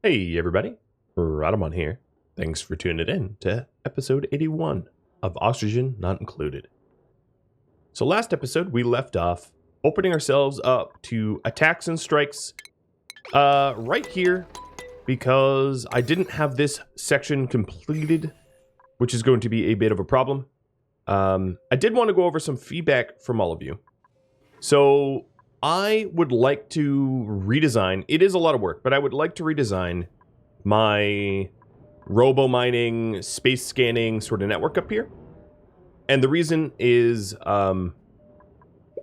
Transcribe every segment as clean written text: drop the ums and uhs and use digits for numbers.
Hey everybody, Radamon here. Thanks for tuning in to episode 81 of Oxygen Not Included. So last episode we left off opening ourselves up to attacks and strikes right here because I didn't have this section completed, which is going to be a bit of a problem. I did want to go over some feedback from all of you. So I would like to redesign, it is a lot of work, but I would like to redesign my robo-mining, space scanning sort of network up here. And the reason is I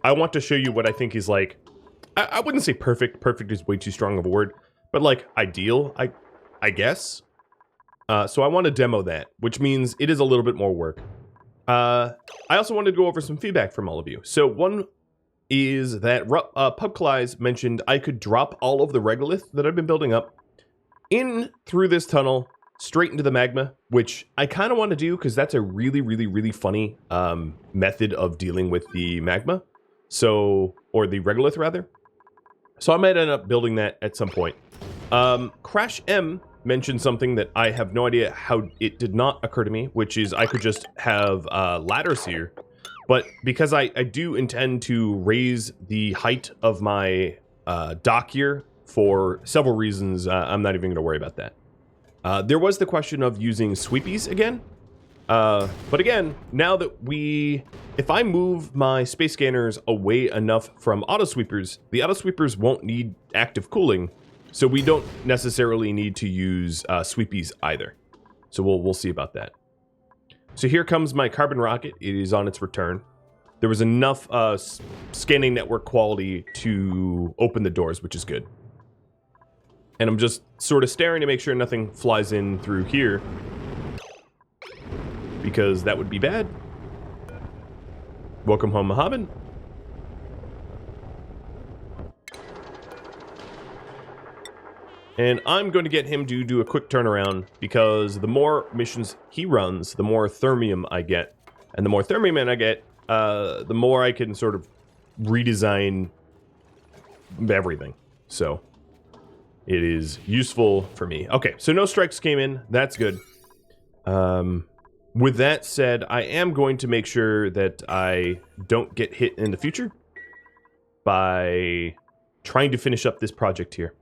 want to show you what I think is like, I wouldn't say perfect, perfect is way too strong of a word, but like ideal, I guess. So I want to demo that, which means it is a little bit more work. I also wanted to go over some feedback from all of you. So one is that PubClies mentioned I could drop all of the regolith that I've been building up in through this tunnel straight into the magma, which I kind of want to do because that's a really, really, really funny method of dealing with the magma. So, or the regolith rather. So I might end up building that at some point. Crash M mentioned something that I have no idea how it did not occur to me, which is I could just have ladders here. But because I do intend to raise the height of my dock here for several reasons, I'm not even going to worry about that. There was the question of using sweepies again. But again, now that if I move my space scanners away enough from auto sweepers, the auto sweepers won't need active cooling. So we don't necessarily need to use sweepies either. So we'll see about that. So here comes my carbon rocket. It is on its return. There was enough scanning network quality to open the doors, which is good. And I'm just sort of staring to make sure nothing flies in through here, because that would be bad. Welcome home, Mohammed. And I'm going to get him to do a quick turnaround, because the more missions he runs, the more thermium I get. And the more thermium I get, the more I can sort of redesign everything. So it is useful for me. Okay, so no strikes came in. That's good. With that said, I am going to make sure that I don't get hit in the future by trying to finish up this project here.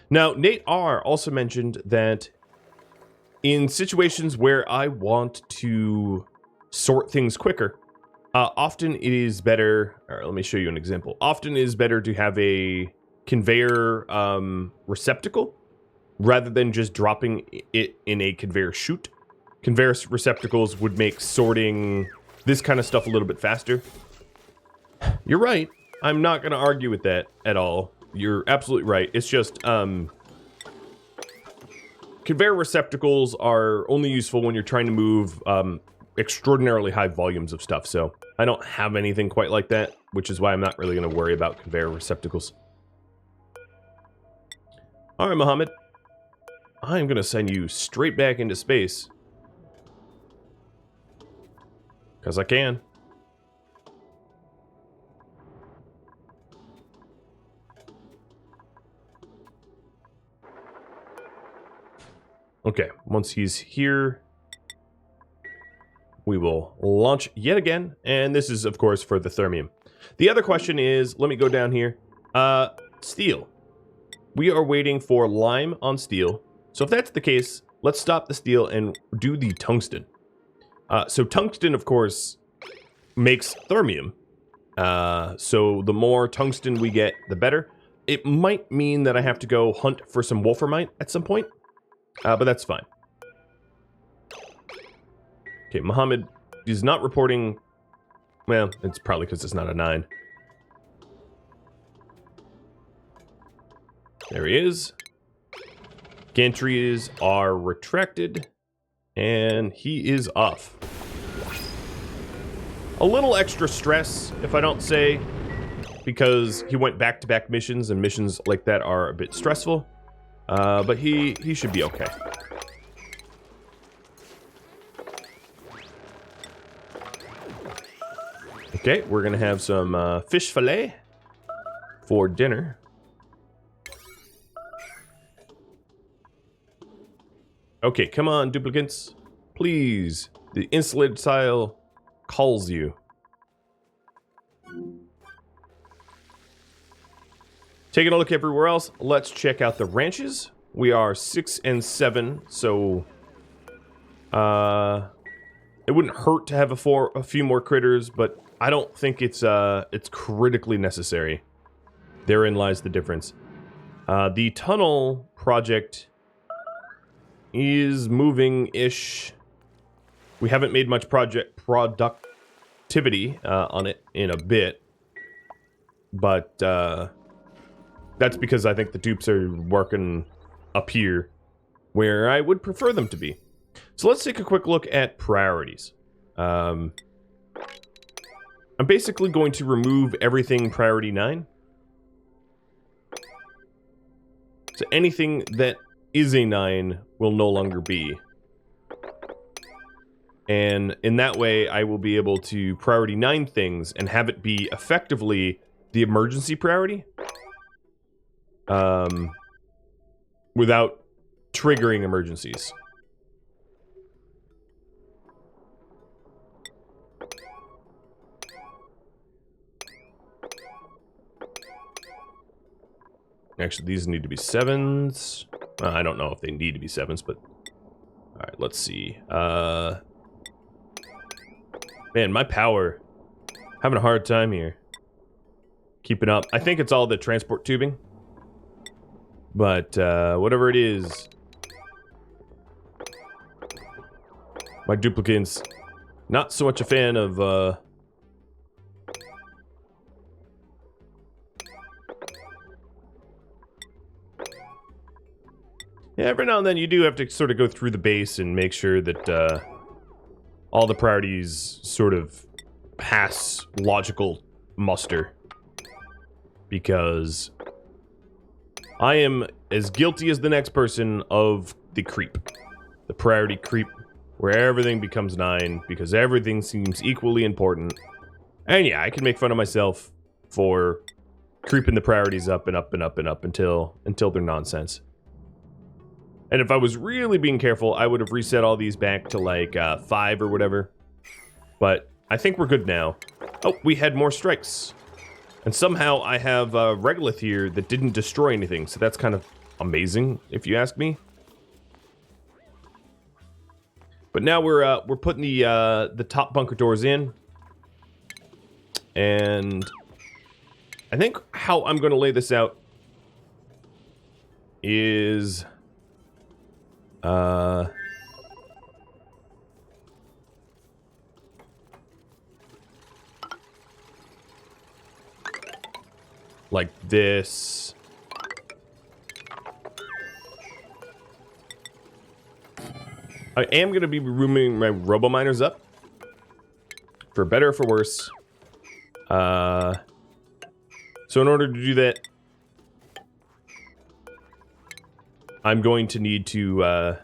Now, Nate R. also mentioned that in situations where I want to sort things quicker, often it is better, or let me show you an example. Often it is better to have a conveyor receptacle rather than just dropping it in a conveyor chute. Conveyor receptacles would make sorting this kind of stuff a little bit faster. You're right. I'm not going to argue with that at all. You're absolutely right. It's just, conveyor receptacles are only useful when you're trying to move extraordinarily high volumes of stuff. So I don't have anything quite like that, which is why I'm not really going to worry about conveyor receptacles. All right, Mohammed. I'm going to send you straight back into space. Because I can. Okay, once he's here, we will launch yet again, and this is, of course, for the thermium. The other question is, let me go down here, steel. We are waiting for lime on steel, so if that's the case, let's stop the steel and do the tungsten. So tungsten, of course, makes thermium, so the more tungsten we get, the better. It might mean that I have to go hunt for some wolframite at some point. But that's fine. Okay, Mohammed is not reporting. Well, it's probably because it's not a 9. There he is. Gantries are retracted. And he is off. A little extra stress, if I don't say, because he went back-to-back missions, and missions like that are a bit stressful. But he should be okay. Okay, we're gonna have some fish fillet for dinner. Okay, come on, duplicates. Please. The insulated tile calls you. Taking a look everywhere else, let's check out the ranches. We are 6 and 7, so it wouldn't hurt to have a few more critters, but I don't think it's critically necessary. Therein lies the difference. The tunnel project is moving-ish. We haven't made much productivity on it in a bit, but that's because I think the dupes are working up here where I would prefer them to be. So let's take a quick look at priorities. I'm basically going to remove everything priority 9. So anything that is a 9 will no longer be. And in that way, I will be able to priority 9 things and have it be effectively the emergency priority. Without triggering emergencies. Actually, these need to be 7s. I don't know if they need to be 7s, but... Alright, let's see. Man, my power... Having a hard time here. Keeping up. I think it's all the transport tubing. But, whatever it is... My duplicate's not so much a fan of, Yeah, every now and then you do have to sort of go through the base and make sure that, all the priorities sort of pass logical muster. Because... I am as guilty as the next person of the creep. The priority creep, where everything becomes 9, because everything seems equally important. And yeah, I can make fun of myself for creeping the priorities up and up and up and up until they're nonsense. And if I was really being careful, I would have reset all these back to like 5 or whatever. But I think we're good now. Oh, we had more strikes. And somehow I have a regolith here that didn't destroy anything, so that's kind of amazing, if you ask me. But now we're putting the top bunker doors in, and I think how I'm going to lay this out is like this. I am going to be rooming my robo-miners up. For better or for worse. So in order to do that, I'm going to need to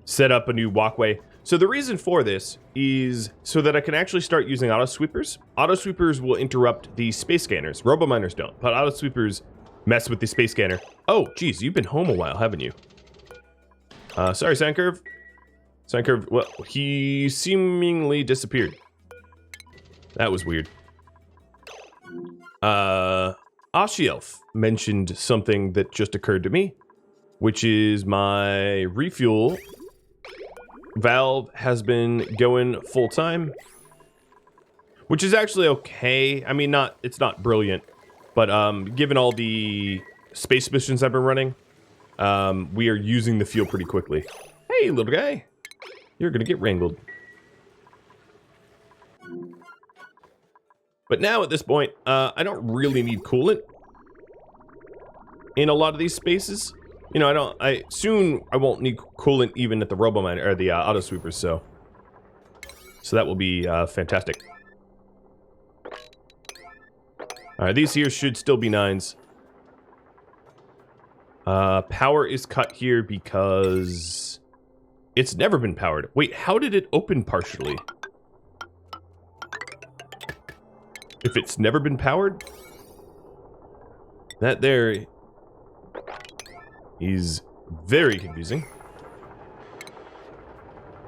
set up a new walkway. So the reason for this is so that I can actually start using auto sweepers. Auto sweepers will interrupt the space scanners. Robo-miners don't, but auto sweepers mess with the space scanner. Oh, geez, you've been home a while, haven't you? Sorry, Sandcurve. Sandcurve, well, he seemingly disappeared. That was weird. Ashielf mentioned something that just occurred to me, which is my refuel valve has been going full time, which is actually okay. I mean, it's not brilliant, but given all the space missions I've been running, we are using the fuel pretty quickly. Hey, little guy, you're gonna get wrangled. But now at this point, I don't really need coolant in a lot of these spaces. You know, soon I won't need coolant even at the robo-miner, or the auto sweepers, so that will be fantastic. Alright, these here should still be 9s. Power is cut here because it's never been powered. Wait, how did it open partially? If it's never been powered? That there is very confusing.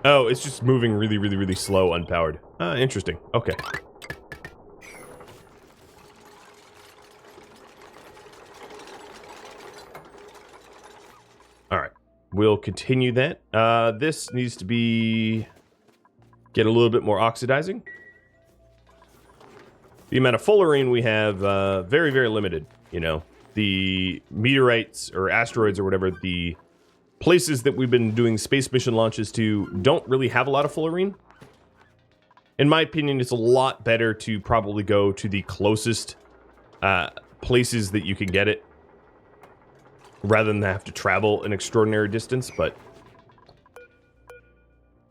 Oh, it's just moving really, really, really slow, unpowered. Interesting. Okay. Alright. We'll continue that. This needs to be... get a little bit more oxidizing. The amount of fullerene we have, very, very limited, you know. The meteorites, or asteroids, or whatever, the places that we've been doing space mission launches to don't really have a lot of fullerene. In my opinion, it's a lot better to probably go to the closest places that you can get it, rather than have to travel an extraordinary distance, but...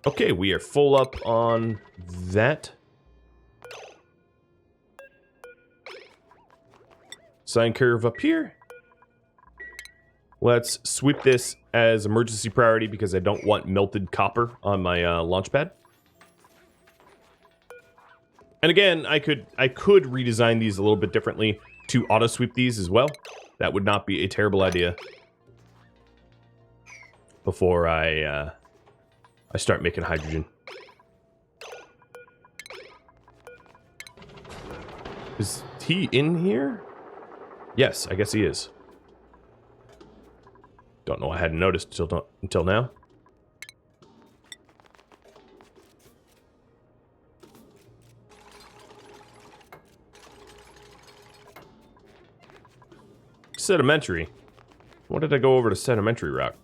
Okay, we are full up on that. Sine curve up here. Let's sweep this as emergency priority because I don't want melted copper on my launch pad. And again, I could redesign these a little bit differently to auto sweep these as well. That would not be a terrible idea. Before I start making hydrogen. Is he in here? Yes, I guess he is. Don't know, I hadn't noticed until now. Sedimentary. When did I go over to sedimentary rock?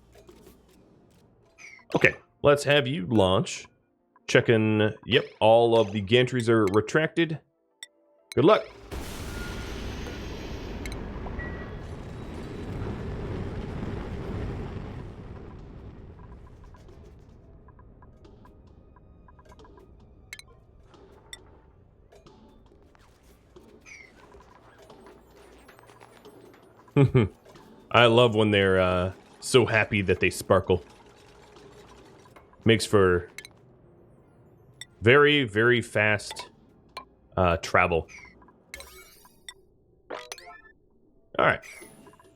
Okay, let's have you launch. Checking, yep, all of the gantries are retracted. Good luck. I love when they're so happy that they sparkle. Makes for very, very fast travel. Alright.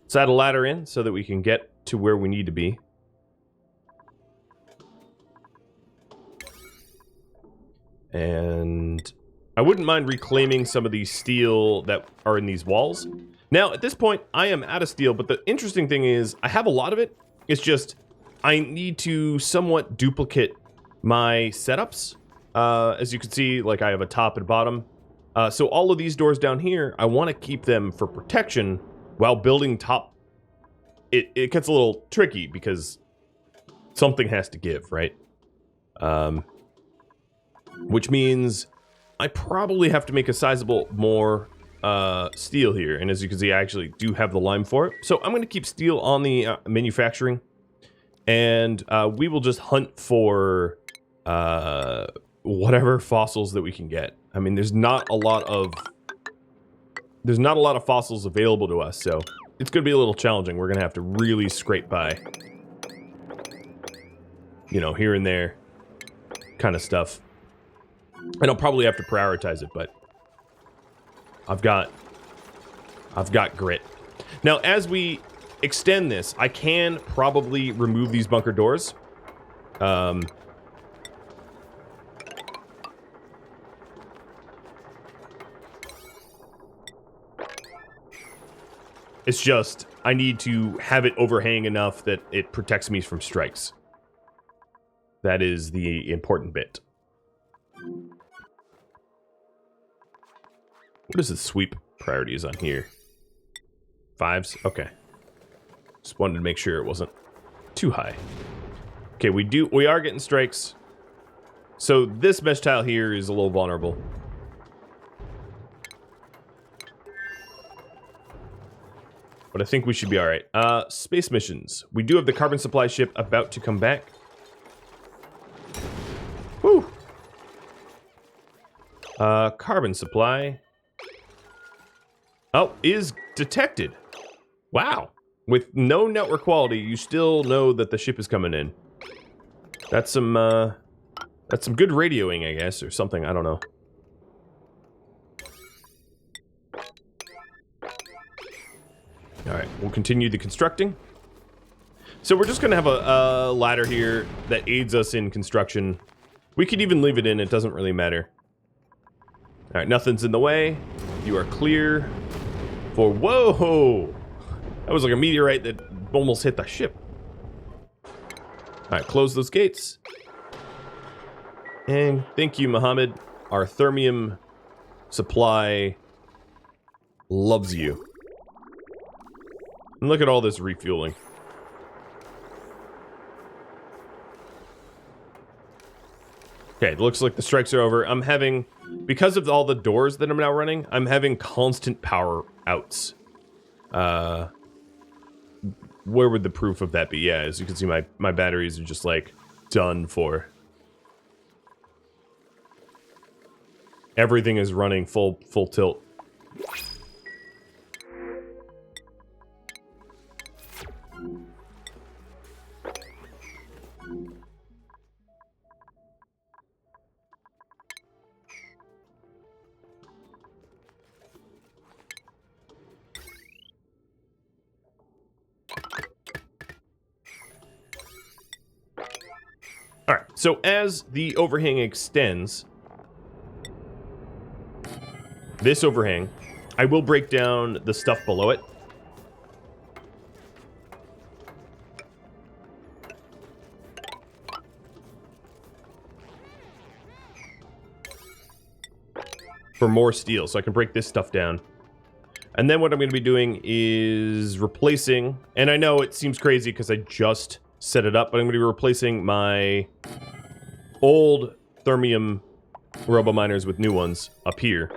Let's add a ladder in so that we can get to where we need to be. And I wouldn't mind reclaiming some of these steel that are in these walls. Now, at this point, I am out of steel, but the interesting thing is I have a lot of it. It's just I need to somewhat duplicate my setups. As you can see, like I have a top and bottom. So all of these doors down here, I want to keep them for protection while building top. It gets a little tricky because something has to give, right? Which means I probably have to make a sizable more steel here. And as you can see, I actually do have the lime for it. So I'm going to keep steel on the manufacturing. And we will just hunt for whatever fossils that we can get. I mean, there's not a lot of fossils available to us, so it's going to be a little challenging. We're going to have to really scrape by, you know, here and there kind of stuff. And I'll probably have to prioritize it, but I've got grit. Now, as we extend this, I can probably remove these bunker doors. It's just, I need to have it overhang enough that it protects me from strikes. That is the important bit. What is the sweep priorities on here? 5s? Okay. Just wanted to make sure it wasn't too high. Okay, we are getting strikes. So this mesh tile here is a little vulnerable. But I think we should be alright. Space missions. We do have the carbon supply ship about to come back. Whew. Carbon supply. Oh, is detected. Wow. With no network quality, you still know that the ship is coming in. That's some good radioing, I guess, or something. I don't know. Alright, we'll continue the constructing. So we're just going to have a ladder here that aids us in construction. We could even leave it in. It doesn't really matter. All right, nothing's in the way. You are clear for... Whoa! That was like a meteorite that almost hit the ship. All right, close those gates. And thank you, Muhammad. Our thermium supply loves you. And look at all this refueling. Okay, it looks like the strikes are over. I'm having, because of all the doors that I'm now running, I'm having constant power outs. Where would the proof of that be? Yeah, as you can see, my batteries are just like done for. Everything is running full tilt. All right, so as the overhang extends, this overhang, I will break down the stuff below it. For more steel, so I can break this stuff down. And then what I'm going to be doing is replacing, and I know it seems crazy because I just set it up, but I'm going to be replacing my old thermium robo-miners with new ones up here.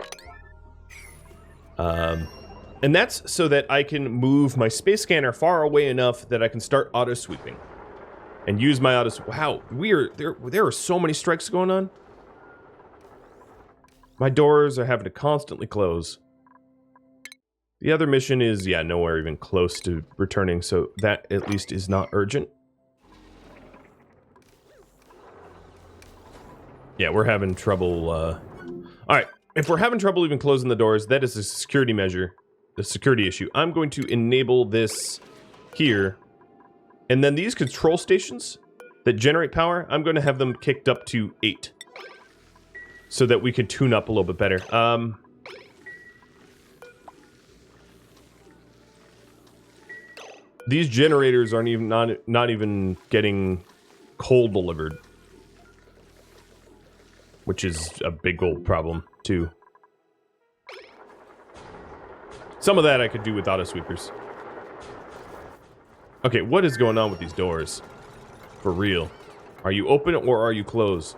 And that's so that I can move my space scanner far away enough that I can start auto-sweeping. And use my auto... Wow, there are so many strikes going on. My doors are having to constantly close. The other mission is, yeah, nowhere even close to returning, so that at least is not urgent. Yeah, we're having trouble, Alright, if we're having trouble even closing the doors, that is a security measure, a security issue. I'm going to enable this here, and then these control stations that generate power, I'm going to have them kicked up to 8. So that we can tune up a little bit better. These generators aren't even not even getting coal delivered, which is a big old problem too. Some of that I could do with auto sweepers. Okay, what is going on with these doors? For real, are you open or are you closed?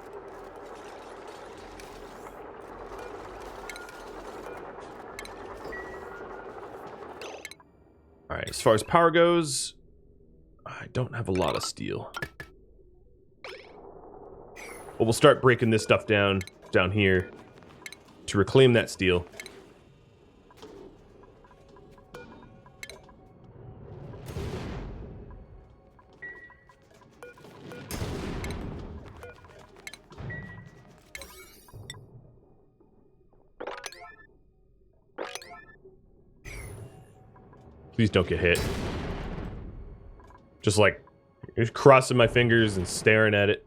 Alright, as far as power goes, I don't have a lot of steel. But we'll start breaking this stuff down here to reclaim that steel. Please don't get hit. Just like, crossing my fingers and staring at it.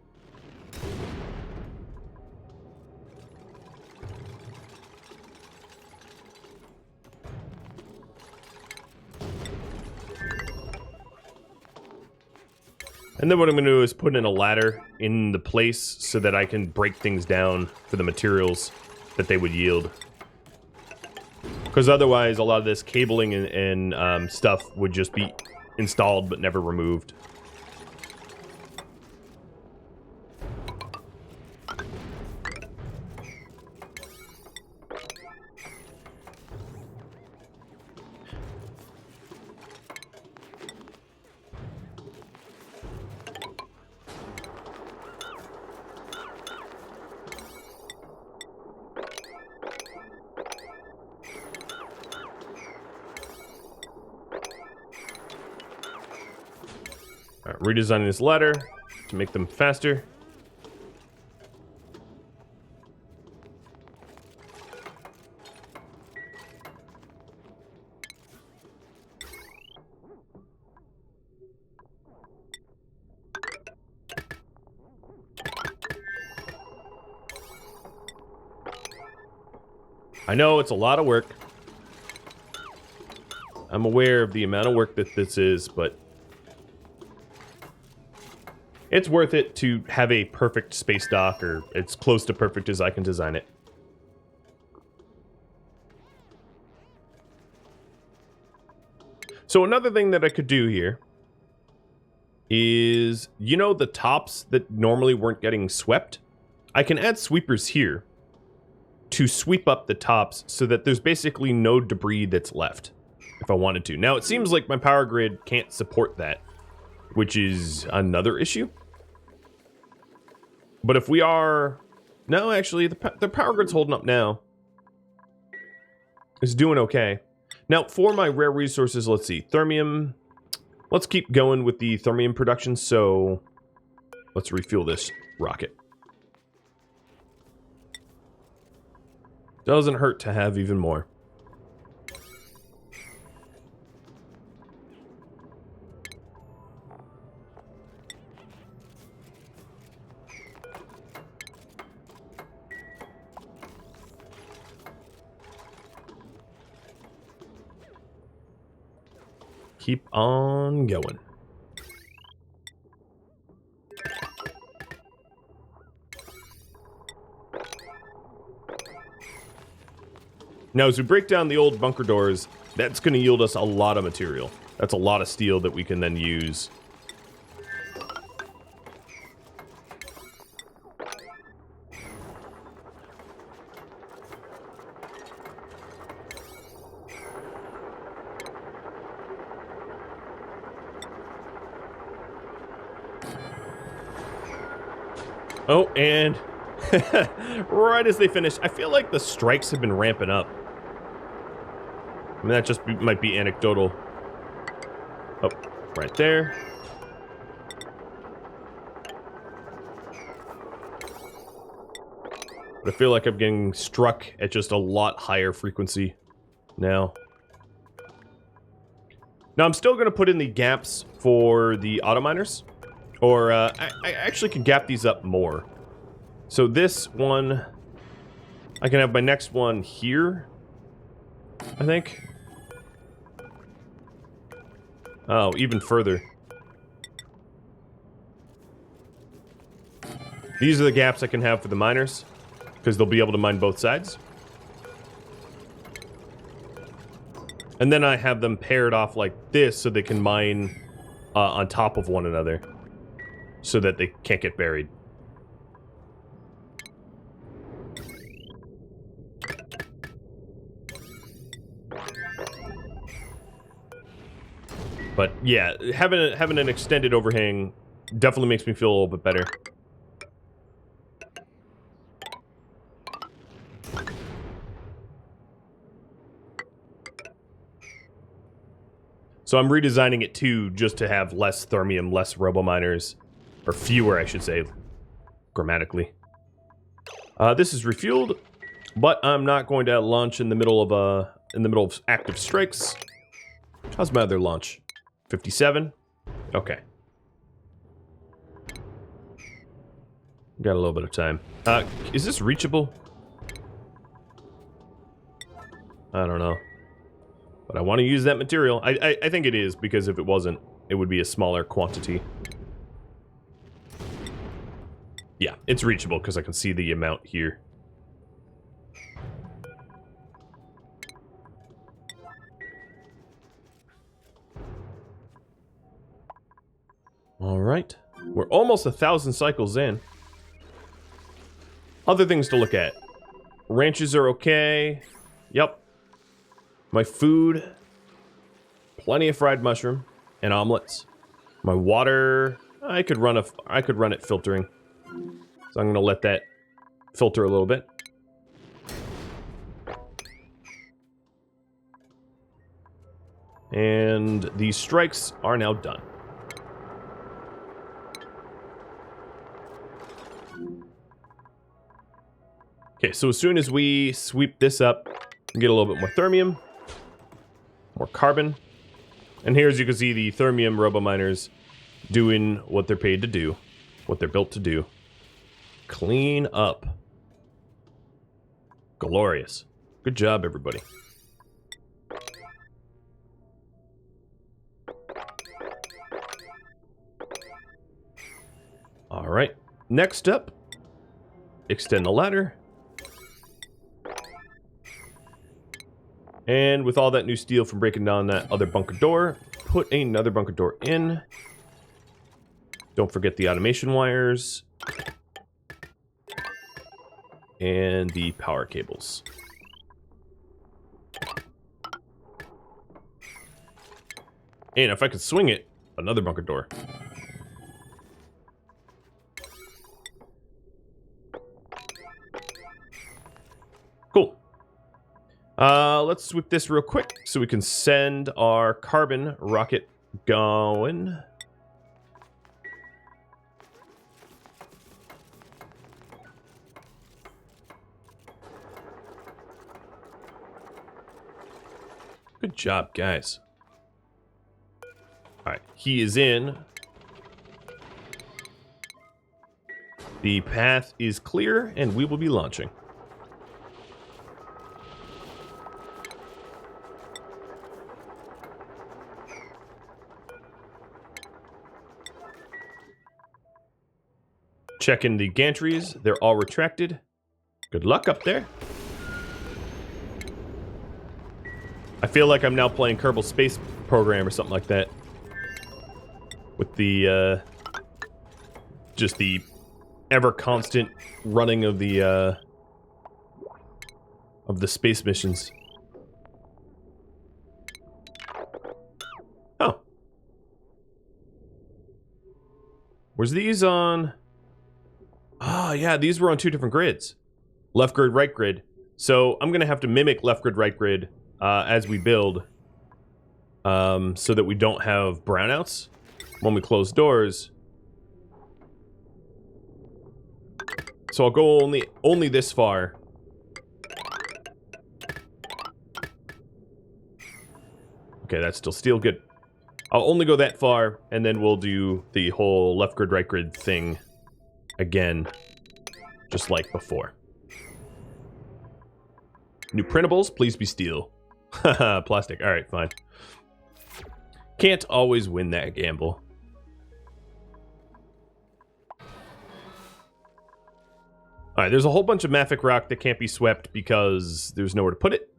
And then what I'm going to do is put in a ladder in the place so that I can break things down for the materials that they would yield. Because otherwise, a lot of this cabling and stuff would just be installed but never removed. Redesigning this ladder to make them faster. I know it's a lot of work. I'm aware of the amount of work that this is, but it's worth it to have a perfect space dock, or it's close to perfect as I can design it. So another thing that I could do here is, you know, the tops that normally weren't getting swept? I can add sweepers here to sweep up the tops so that there's basically no debris that's left if I wanted to. Now, it seems like my power grid can't support that, which is another issue. But if we are... No, actually, the power grid's holding up now. It's doing okay. Now, for my rare resources, let's see. Thermium. Let's keep going with the thermium production, so let's refuel this rocket. Doesn't hurt to have even more. Keep on going. Now, as we break down the old bunker doors, that's going to yield us a lot of material. That's a lot of steel that we can then use. Oh, and right as they finish, I feel like the strikes have been ramping up. I mean, that just might be anecdotal. Oh, right there. But I feel like I'm getting struck at just a lot higher frequency now. Now, I'm still going to put in the gaps for the auto miners. Or, I actually can gap these up more. So this one, I can have my next one here, I think. Oh, even further. These are the gaps I can have for the miners, because they'll be able to mine both sides. And then I have them paired off like this so they can mine on top of one another, so that they can't get buried. But yeah, having an extended overhang definitely makes me feel a little bit better. So I'm redesigning it too, just to have less thermium, less robo-miners, or fewer, I should say, grammatically. This is refueled, but I'm not going to launch in the middle of active strikes. How's my other launch? 57? Okay. Got a little bit of time. Is this reachable? I don't know. But I want to use that material. I think it is, because if it wasn't, it would be a smaller quantity. Yeah, it's reachable, because I can see the amount here. Alright. We're almost 1,000 cycles in. Other things to look at. Ranches are okay. Yep. My food. Plenty of fried mushroom and omelets. My water, I could run it filtering. So I'm going to let that filter a little bit. And these strikes are now done. Okay, so as soon as we sweep this up, we get a little bit more thermium, more carbon. And here, as you can see, the thermium robominers doing what they're paid to do, what they're built to do. Clean up. Glorious. Good job, everybody. All right. Next up, extend the ladder. And with all that new steel from breaking down that other bunker door, put another bunker door in. Don't forget the automation wires. And the power cables. And if I could swing it, another bunker door. Cool. Let's sweep this real quick so we can send our carbon rocket going. Good job, guys. All right, he is in. The path is clear, and we will be launching. Checking the gantries. They're all retracted. Good luck up there. I feel like I'm now playing Kerbal Space Program or something like that. With the, just the ever constant running of the space missions. Oh. Was these on... Ah, yeah, these were on two different grids. Left grid, right grid. So I'm going to have to mimic left grid, right grid as we build. So that we don't have brownouts when we close doors. So I'll go only this far. Okay, that's still steel. Good. I'll only go that far, and then we'll do the whole left grid, right grid thing again, just like before. New printables, please be steel. Haha, plastic. All right, fine. Can't always win that gamble. All right, there's a whole bunch of mafic rock that can't be swept because there's nowhere to put it.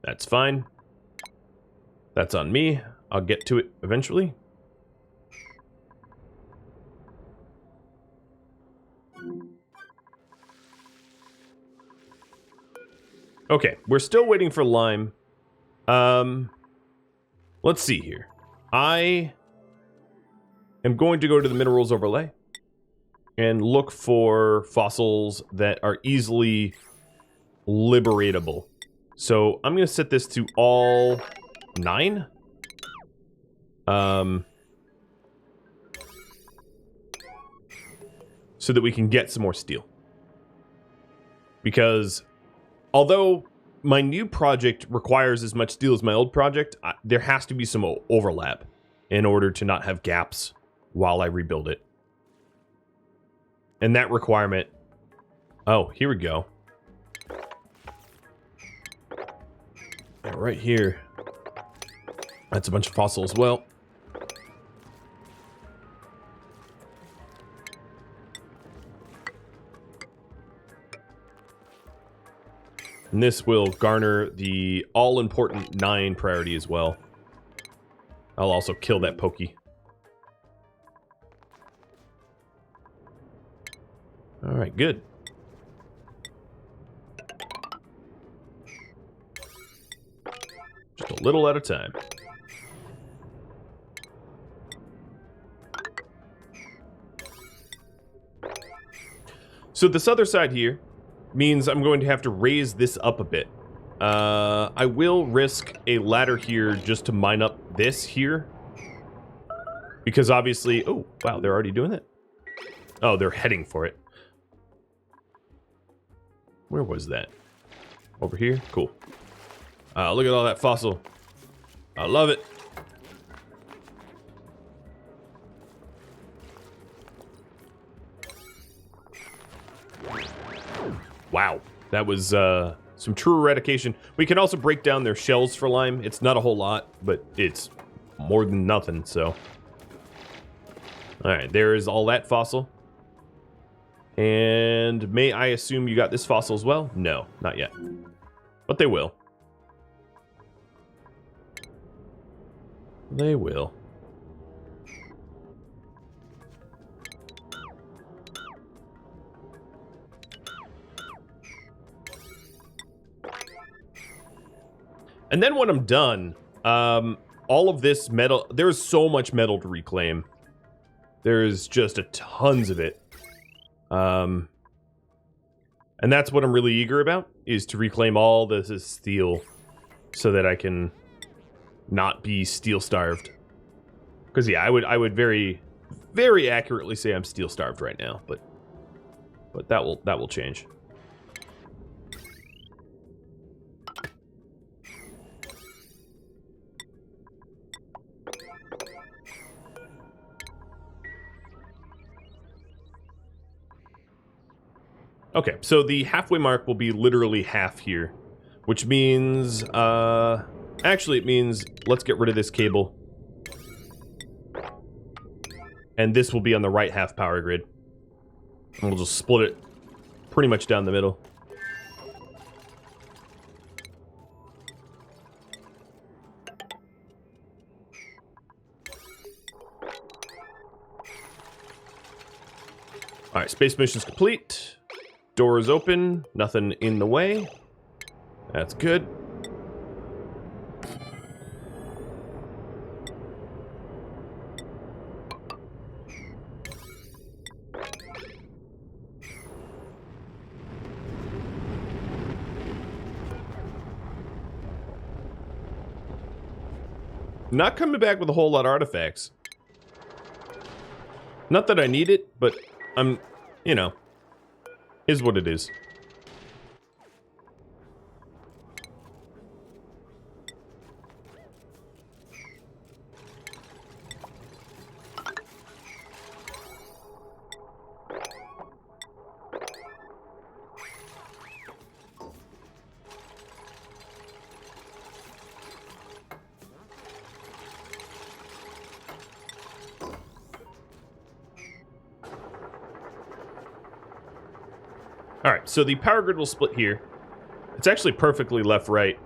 That's fine. That's on me. I'll get to it eventually. Okay, we're still waiting for lime. Let's see here. I am going to go to the minerals overlay and look for fossils that are easily liberatable. So I'm going to set this to all 9. So that we can get some more steel. Because although my new project requires as much steel as my old project, there has to be some overlap in order to not have gaps while I rebuild it. And that requirement... Oh, here we go. Yeah, right here. That's a bunch of fossil as well. And this will garner the all-important 9 priority as well. I'll also kill that pokey. Alright, good. Just a little at a time. So this other side here means I'm going to have to raise this up a bit. I will risk a ladder here just to mine up this here. Because obviously... Oh, wow, they're already doing it? Oh, they're heading for it. Where was that? Over here? Cool. Look at all that fossil. I love it. Wow, that was some true eradication. We can also break down their shells for lime. It's not a whole lot, but it's more than nothing, so. Alright, there is all that fossil. And may I assume you got this fossil as well? No, not yet. But they will. They will. And then when I'm done, all of this metal, there's so much metal to reclaim. There's just tons of it. And that's what I'm really eager about, is to reclaim all this steel so that I can not be steel starved. Because yeah, I would very, very accurately say I'm steel starved right now, but that will change. Okay, so the halfway mark will be literally half here, which means, actually it means let's get rid of this cable. And this will be on the right half power grid. And we'll just split it pretty much down the middle. Alright, space mission's complete. Door is open, nothing in the way. That's good. Not coming back with a whole lot of artifacts. Not that I need it, but I'm, you know, is what it is. Alright, so the power grid will split here. It's actually perfectly left-right.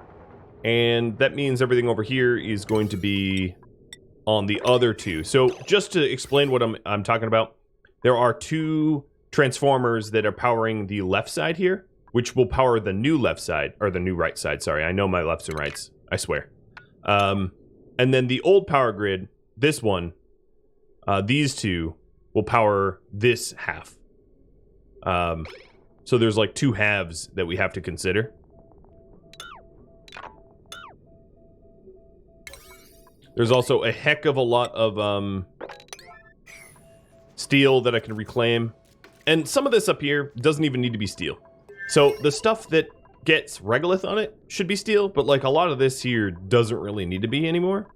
And that means everything over here is going to be on the other two. So just to explain what I'm talking about, there are two transformers that are powering the left side here, which will power the new left side, or the new right side, sorry. I know my lefts and rights, I swear. And then the old power grid, this one, these two will power this half. So there's like two halves that we have to consider. There's also a heck of a lot of steel that I can reclaim. And some of this up here doesn't even need to be steel. So the stuff that gets regolith on it should be steel, but like a lot of this here doesn't really need to be anymore.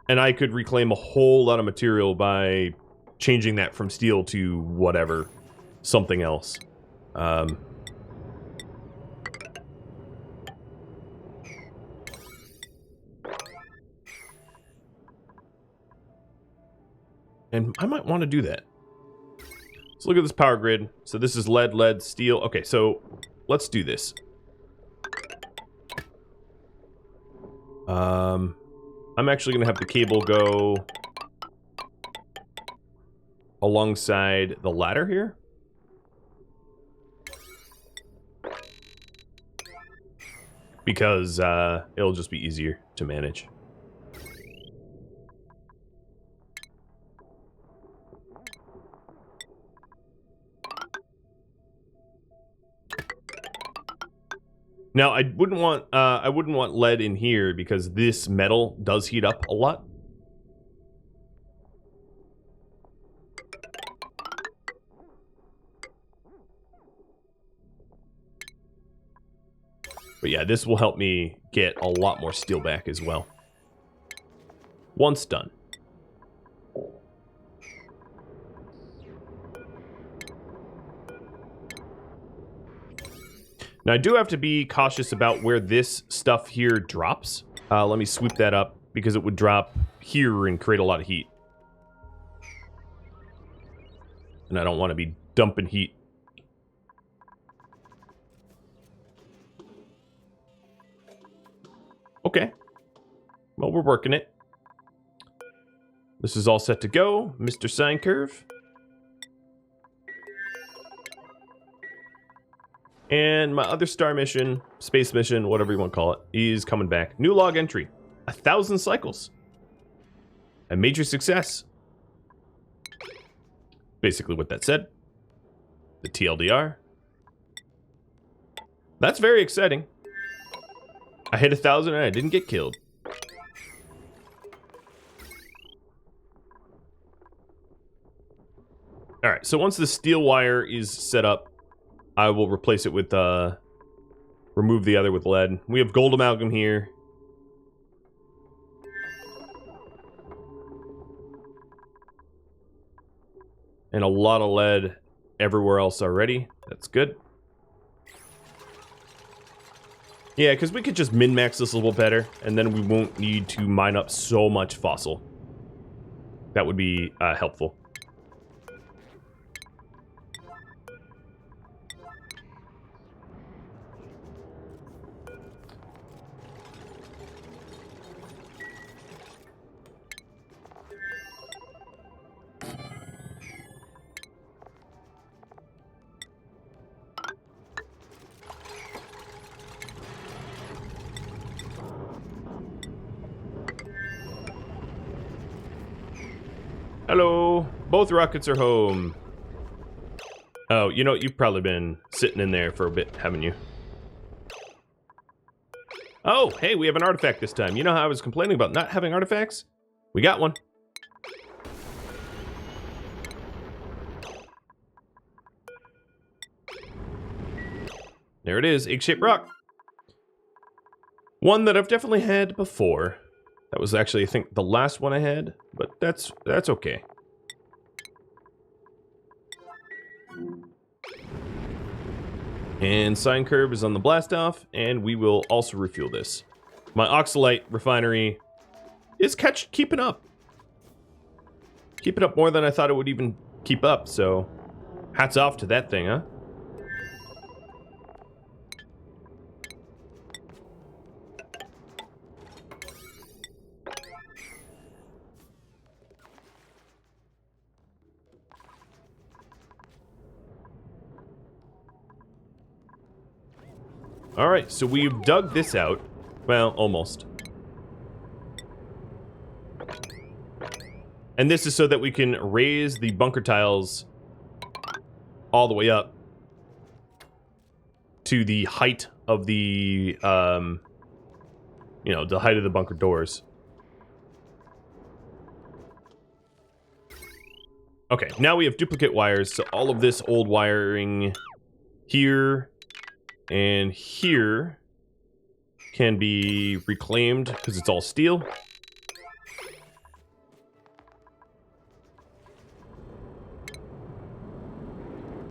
And I could reclaim a whole lot of material by changing that from steel to whatever, something else. And I might want to do that. Let's look at this power grid. So this is lead, lead, steel. Okay, so let's do this. I'm actually going to have the cable go alongside the ladder here. Because it'll just be easier to manage. Now I wouldn't want lead in here because this metal does heat up a lot. But yeah, this will help me get a lot more steel back as well. Once done. Now, I do have to be cautious about where this stuff here drops. Let me sweep that up, because it would drop here and create a lot of heat. And I don't want to be dumping heat. Okay. Well, we're working it. This is all set to go, Mr. Sine Curve. And my other star mission, space mission, whatever you want to call it, is coming back. New log entry. 1,000 cycles. A major success. Basically what that said. The TLDR. That's very exciting. I hit 1,000 and I didn't get killed. Alright, so once the steel wire is set up, I will replace it with, remove the other with lead. We have gold amalgam here. And a lot of lead everywhere else already. That's good. Yeah, because we could just min-max this a little better, and then we won't need to mine up so much fossil. That would be helpful. Hello. Both rockets are home. Oh, you know, you've probably been sitting in there for a bit, haven't you? Oh, hey, we have an artifact this time. You know how I was complaining about not having artifacts? We got one. There it is, egg-shaped rock. One that I've definitely had before. That was actually, I think, the last one I had, but that's okay. And sine curve is on the blast off, and we will also refuel this. My oxalite refinery is keeping up. Keeping up more than I thought it would even keep up, so hats off to that thing, huh? Alright, so we've dug this out. Well, almost. And this is so that we can raise the bunker tiles all the way up to the height of the, you know, the height of the bunker doors. Okay, now we have duplicate wires, so all of this old wiring here and here can be reclaimed because it's all steel.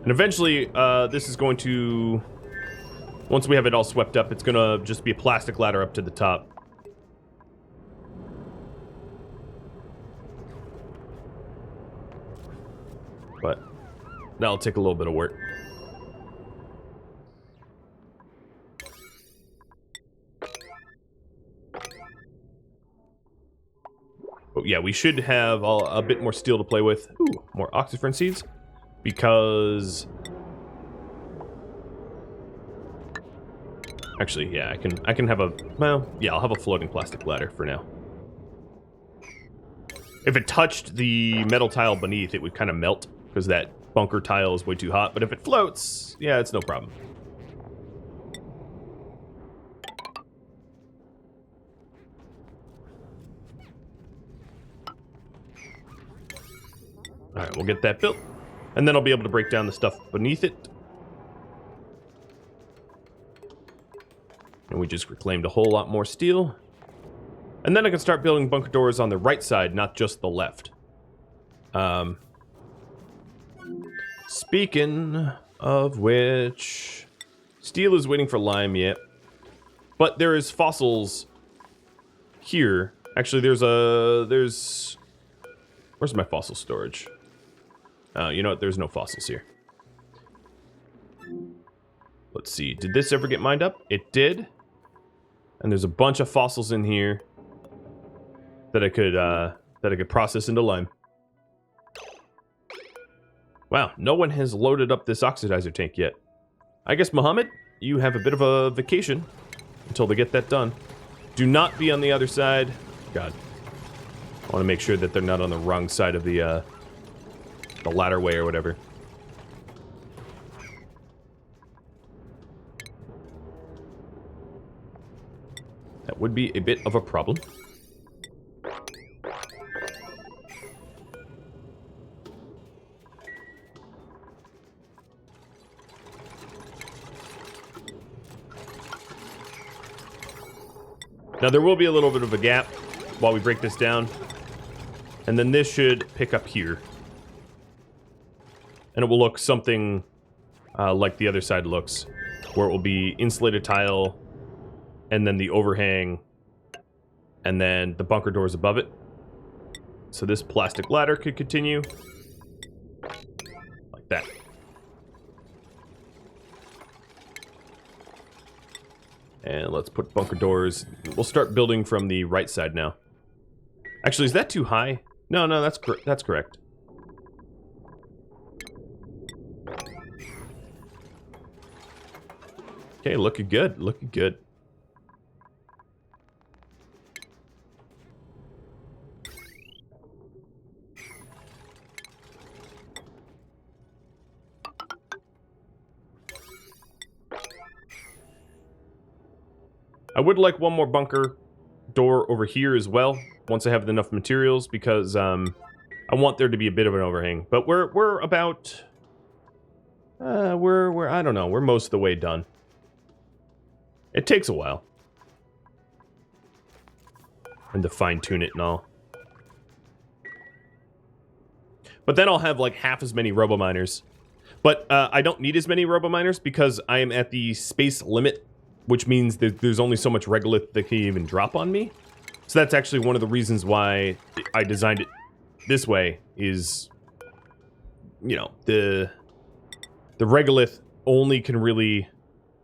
And eventually, this is going to, once we have it all swept up, it's going to just be a plastic ladder up to the top. But that'll take a little bit of work. But yeah, we should have a bit more steel to play with. Ooh, more oxyfern seeds. Because... actually, yeah, I can have a... well, yeah, I'll have a floating plastic ladder for now. If it touched the metal tile beneath, it would kind of melt. Because that bunker tile is way too hot. But if it floats, yeah, it's no problem. Alright, we'll get that built. And then I'll be able to break down the stuff beneath it. And we just reclaimed a whole lot more steel. And then I can start building bunker doors on the right side, not just the left. Speaking of which... Steel is waiting for lime, yet. But there is fossils here. Actually, there's... Where's my fossil storage? You know what? There's no fossils here. Let's see. Did this ever get mined up? It did. And there's a bunch of fossils in here that I could process into lime. Wow, no one has loaded up this oxidizer tank yet. I guess, Mohammed, you have a bit of a vacation until they get that done. Do not be on the other side. God. I want to make sure that they're not on the wrong side of the ladderway or whatever. That would be a bit of a problem. Now, there will be a little bit of a gap while we break this down. And then this should pick up here. And it will look something like the other side looks, where it will be insulated tile, and then the overhang, and then the bunker doors above it. So this plastic ladder could continue like that. And let's put bunker doors. We'll start building from the right side now. Actually, is that too high? No, that's correct. Okay, looking good, looking good. I would like one more bunker door over here as well, once I have enough materials, because I want there to be a bit of an overhang. But we're about we're I don't know, we're most of the way done. It takes a while. And to fine-tune it and all. But then I'll have like half as many robo-miners. But I don't need as many robo-miners because I am at the space limit, which means that there's only so much regolith that can even drop on me. So that's actually one of the reasons why I designed it this way, is, you know, the regolith only can really...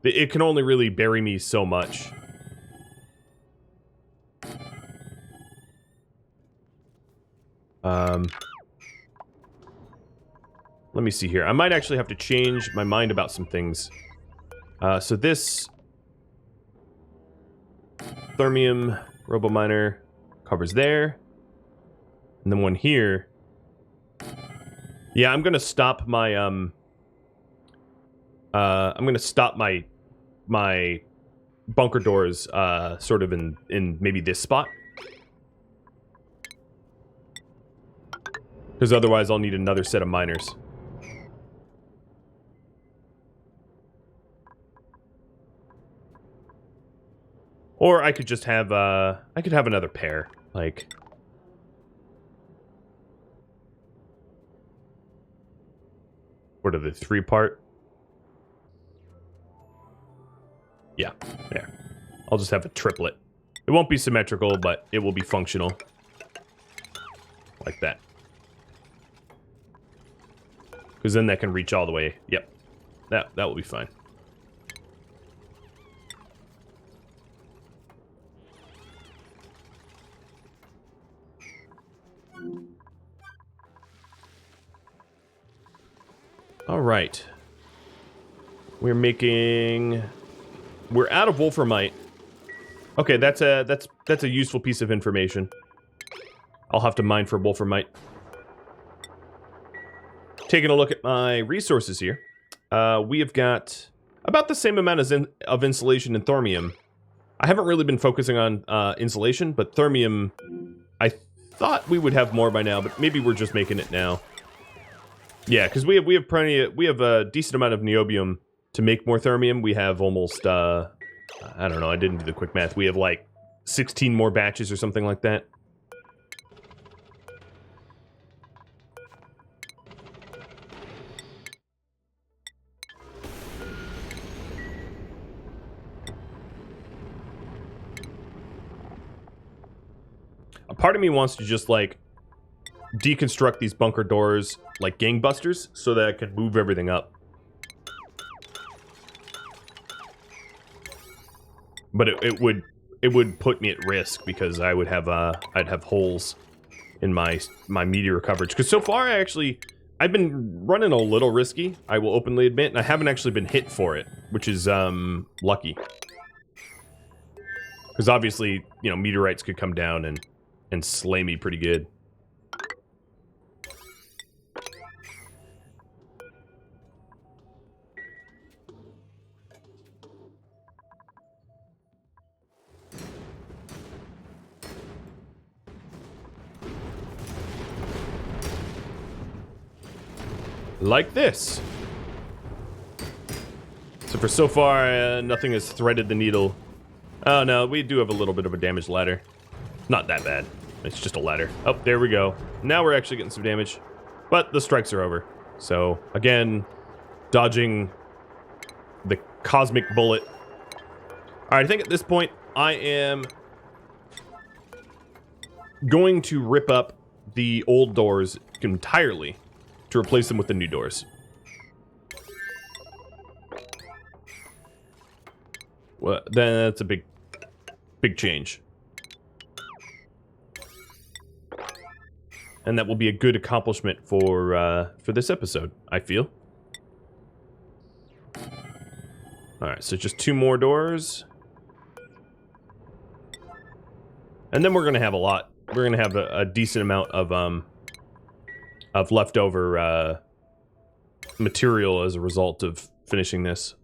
It can only really bury me so much. Let me see here. I might actually have to change my mind about some things. So this thermium robominer covers there. And then one here. Yeah, I'm gonna stop my my bunker doors sort of in maybe this spot. Because otherwise I'll need another set of miners. Or I could just have I could have another pair, like... What are the 3-part? Yeah, there. I'll just have a triplet. It won't be symmetrical, but it will be functional. Like that. Because then that can reach all the way. Yep. That will be fine. All right. We're out of wolframite. Okay, that's a useful piece of information. I'll have to mine for wolframite. Taking a look at my resources here. We have got about the same amount of insulation and thormium. I haven't really been focusing on insulation, but thormium, I thought we would have more by now, but maybe we're just making it now. Yeah, because we have a decent amount of niobium to make more thermium. We have almost I don't know, I didn't do the quick math. We have like 16 more batches or something like that. part of me wants to just, like, deconstruct these bunker doors like gangbusters so that I can move everything up. But it would put me at risk because I would have I'd have holes in my meteor coverage. Because so far I've been running a little risky, I will openly admit, and I haven't actually been hit for it, which is lucky. Because obviously, you know, meteorites could come down and slay me pretty good. Like this. So far, nothing has threaded the needle. Oh no, we do have a little bit of a damaged ladder. Not that bad. It's just a ladder. Oh, there we go. Now we're actually getting some damage. But the strikes are over. So, again, dodging the cosmic bullet. Alright, I think at this point, I am going to rip up the old doors entirely to replace them with the new doors. Well, then that's a big change. And that will be a good accomplishment for this episode, I feel. Alright, so just 2 more doors. And then we're gonna have a lot. We're gonna have a decent amount of leftover material as a result of finishing this.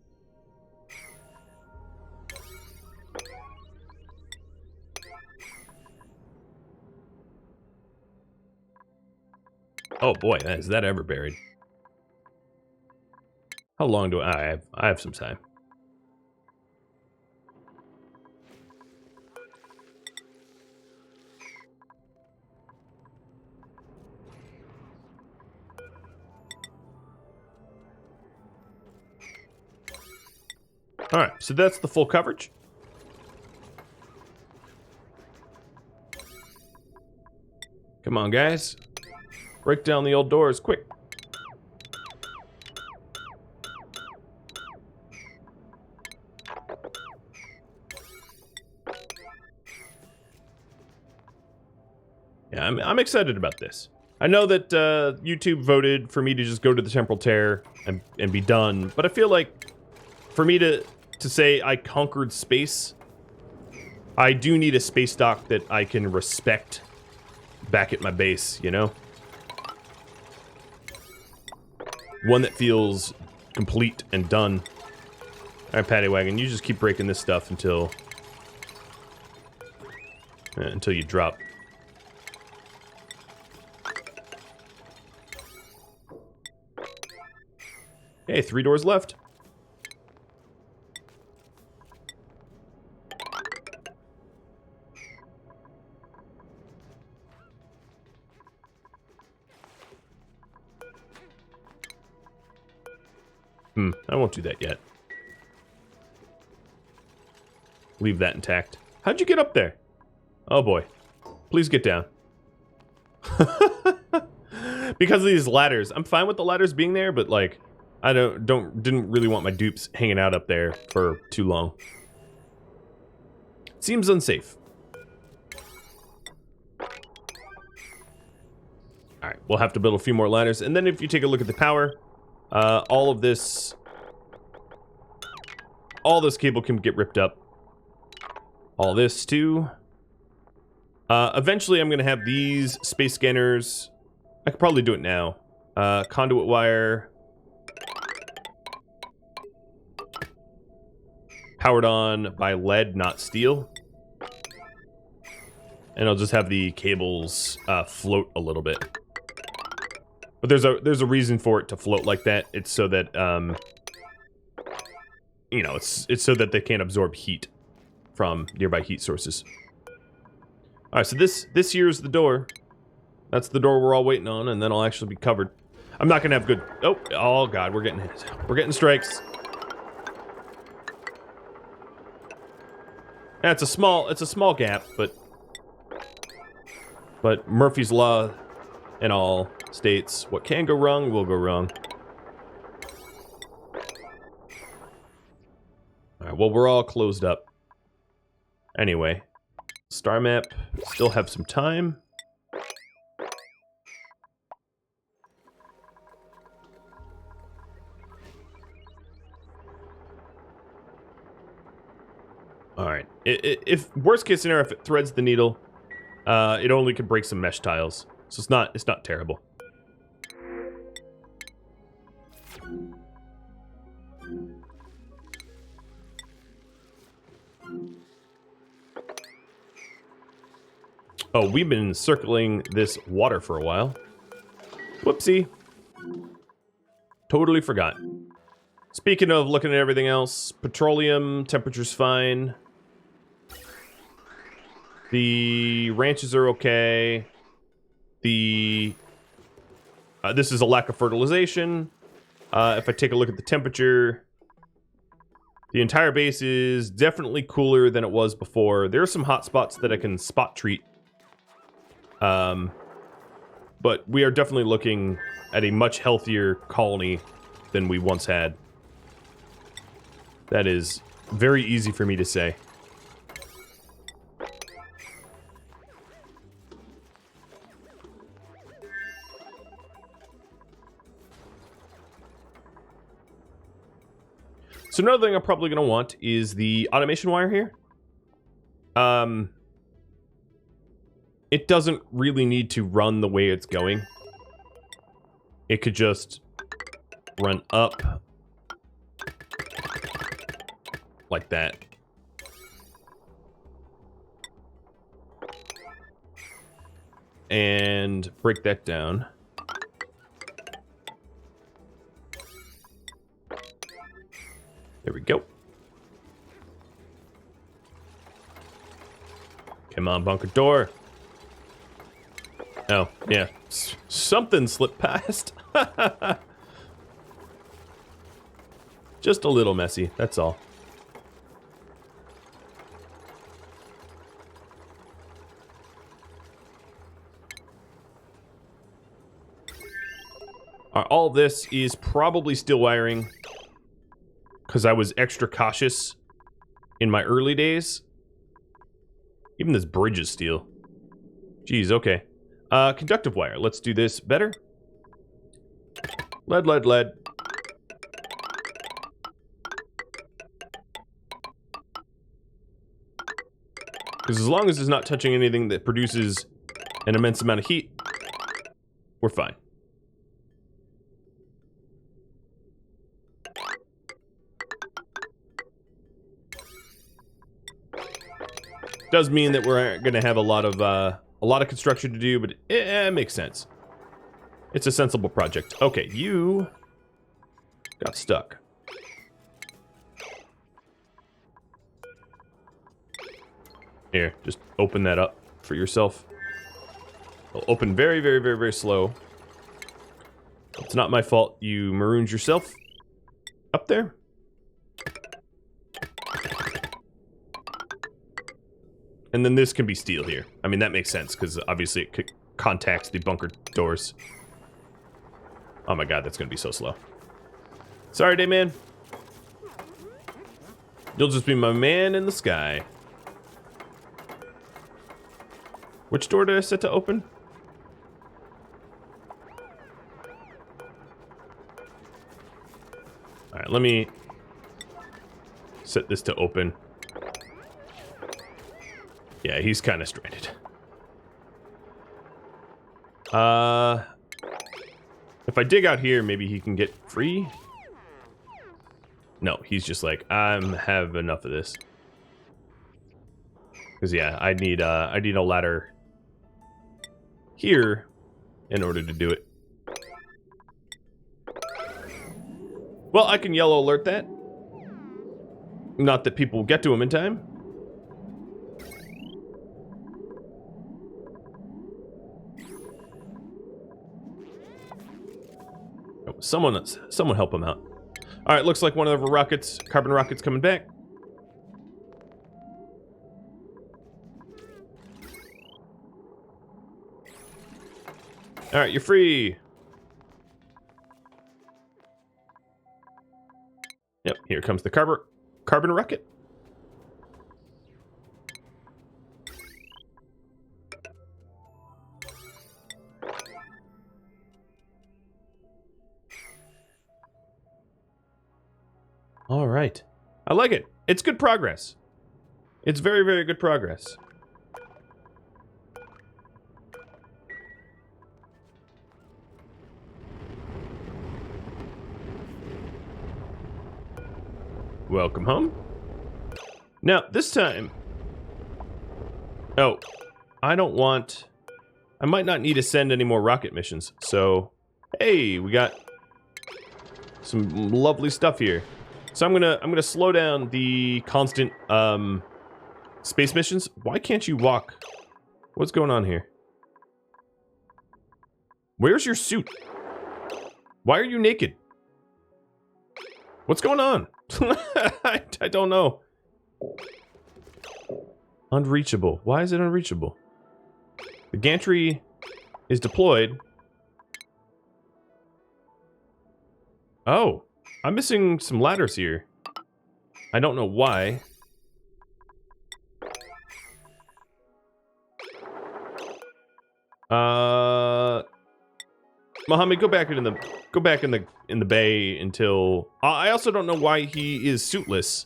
Oh boy, is that ever buried? How long do I have? I have some time. Alright, so that's the full coverage. Come on, guys. Break down the old doors, quick. Yeah, I'm excited about this. I know that YouTube voted for me to just go to the Temporal Terror and be done, but I feel like for me to say I conquered space, I do need a space dock that I can respect back at my base, you know? One that feels complete and done. Alright, Paddy Wagon, you just keep breaking this stuff until you drop. Hey, 3 doors left. I won't do that yet. Leave that intact. How'd you get up there? Oh boy. Please get down. Because of these ladders. I'm fine with the ladders being there, but like, I didn't really want my dupes hanging out up there for too long. Seems unsafe. Alright, we'll have to build a few more ladders. And then if you take a look at the power, all this cable can get ripped up. All this too. Eventually I'm gonna have these space scanners. I could probably do it now. Conduit wire. Powered on by lead, not steel. And I'll just have the cables float a little bit. But there's a reason for it to float like that. It's so that you know, it's so that they can't absorb heat from nearby heat sources. All right, so this here's the door. That's the door we're all waiting on, and then I'll actually be covered. I'm not gonna have good. Oh god, we're getting strikes. Yeah, it's a small gap, but But Murphy's Law and all states what can go wrong will go wrong. Alright, well, we're all closed up. Anyway, star map, still have some time. Alright, if worst case scenario, if it threads the needle, it only could break some mesh tiles. So it's not terrible. Oh, we've been circling this water for a while. Whoopsie. Totally forgot. Speaking of looking at everything else, petroleum, temperature's fine. The ranches are okay. This is a lack of fertilization. If I take a look at the temperature, the entire base is definitely cooler than it was before. There are some hot spots that I can spot treat. But we are definitely looking at a much healthier colony than we once had. That is very easy for me to say. So another thing I'm probably going to want is the automation wire here. It doesn't really need to run the way it's going. It could just run up like that. And break that down. There we go. Come on, bunker door. Oh, yeah. Something slipped past. Just a little messy, that's all. All this is probably steel wiring, because I was extra cautious in my early days. Even this bridge is steel. Jeez, okay. Conductive wire. Let's do this better. Lead, lead, lead. Because as long as it's not touching anything that produces an immense amount of heat, we're fine. Does mean that we're going to have a lot of construction to do, but it makes sense. It's a sensible project. Okay, you got stuck. Here, just open that up for yourself. It'll open very, very, very, very slow. It's not my fault you marooned yourself up there. And then this can be steel here. I mean, that makes sense, because obviously it contacts the bunker doors. Oh my god, that's going to be so slow. Sorry, Dayman. You'll just be my man in the sky. Which door did I set to open? Alright, let me set this to open. Yeah, he's kind of stranded. If I dig out here, maybe he can get free? No, he's just like, I'm have enough of this. Because yeah, I need a ladder here in order to do it. Well, I can yellow alert that. Not that people will get to him in time. Oh, someone help him out. All right, looks like one of the rockets, carbon rockets, coming back. All right, you're free. Yep, here comes the carbon rocket. All right. I like it. It's good progress. It's very, very good progress. Welcome home. Now, this time... Oh, I don't want... I might not need to send any more rocket missions. So, hey, we got some lovely stuff here. So I'm gonna slow down the constant space missions. Why can't you walk? What's going on here? Where's your suit? Why are you naked? What's going on? I don't know. Unreachable. Why is it unreachable? The gantry is deployed. Oh, I'm missing some ladders here. I don't know why. Mohammed, go back in the bay until... I also don't know why he is suitless.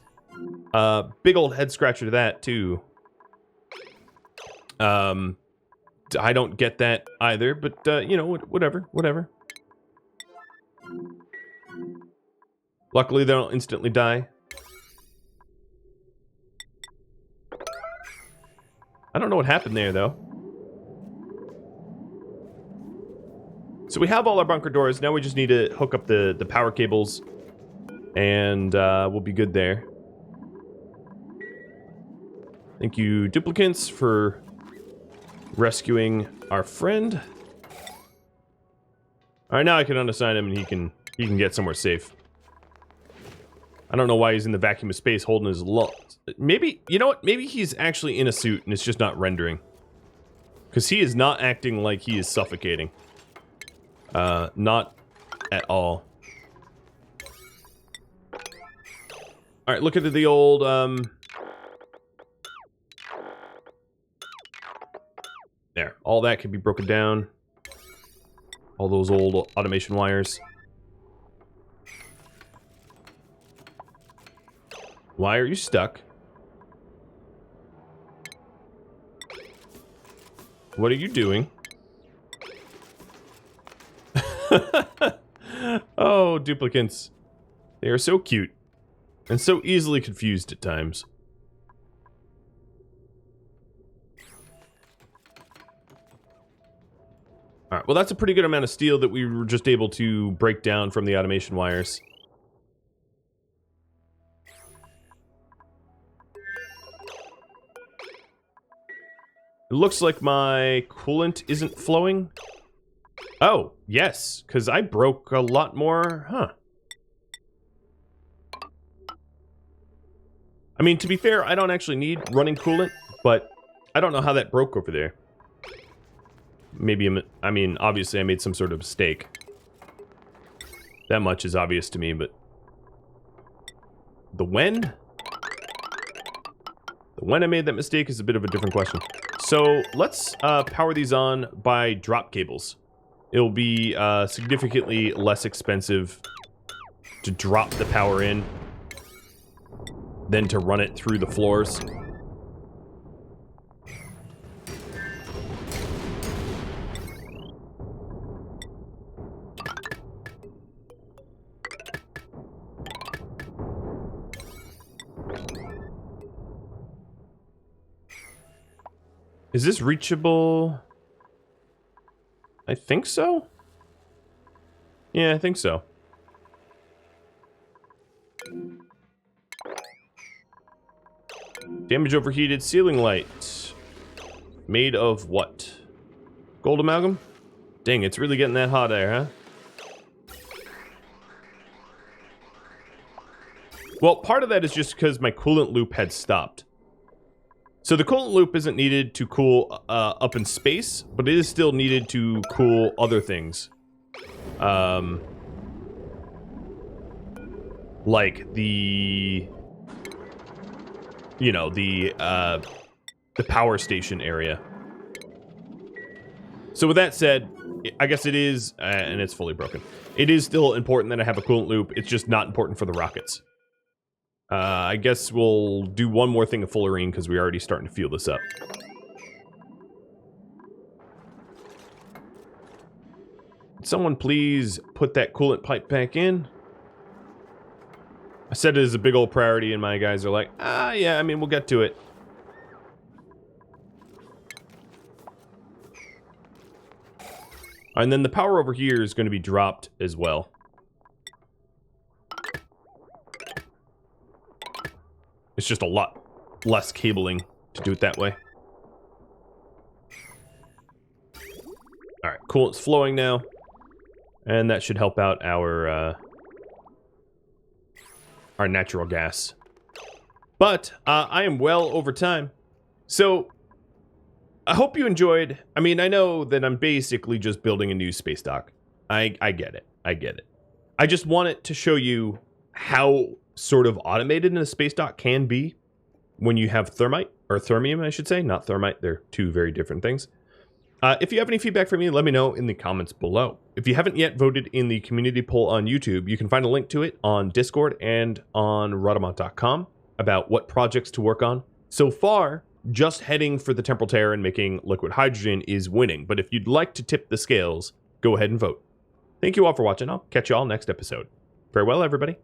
Big old head scratcher to that too. I don't get that either, but you know, whatever. Luckily, they don't instantly die. I don't know what happened there though. So we have all our bunker doors. Now we just need to hook up the power cables, and we'll be good there. Thank you, duplicants, for rescuing our friend. All right, now I can unassign him, and he can get somewhere safe. I don't know why he's in the vacuum of space holding his lungs. Maybe, you know what? Maybe he's actually in a suit, and it's just not rendering. Because he is not acting like he is suffocating. Not at all. Alright, look at the old, there. All that can be broken down. All those old automation wires. Why are you stuck? What are you doing? Oh, duplicants. They are so cute. And so easily confused at times. Alright, well that's a pretty good amount of steel that we were just able to break down from the automation wires. It looks like my coolant isn't flowing. Oh, yes, because I broke a lot more, huh. I mean, to be fair, I don't actually need running coolant, but I don't know how that broke over there. Maybe, I mean, obviously I made some sort of mistake. That much is obvious to me, but... The when I made that mistake is a bit of a different question. So, let's power these on by drop cables. It'll be significantly less expensive to drop the power in than to run it through the floors. Is this reachable? I think so. Yeah, I think so. Damage overheated ceiling light. Made of what? Gold amalgam? Dang, it's really getting that hot there, huh? Well, part of that is just because my coolant loop had stopped. So the coolant loop isn't needed to cool up in space, but it is still needed to cool other things. Like the, you know, the power station area. So with that said, I guess it is, and it's fully broken. It is still important that I have a coolant loop. It's just not important for the rockets. I guess we'll do one more thing of fullerene because we're already starting to feel this up. Someone please put that coolant pipe back in. I said it is a big old priority, and my guys are like, yeah, I mean, we'll get to it. And then the power over here is going to be dropped as well. It's just a lot less cabling to do it that way. Alright, coolant's flowing now. And that should help out our natural gas. But I am well over time. So I hope you enjoyed. I mean, I know that I'm basically just building a new space dock. I get it. I get it. I just wanted to show you how sort of automated a space dock can be when you have thermite, or thermium, I should say, not thermite. They're two very different things. If you have any feedback for me, let me know in the comments below. If you haven't yet voted in the community poll on YouTube, you can find a link to it on Discord and on Rudimont.com about what projects to work on. So far, just heading for the temporal Terra and making liquid hydrogen is winning. But if you'd like to tip the scales, go ahead and vote. Thank you all for watching. I'll catch you all next episode. Farewell, everybody.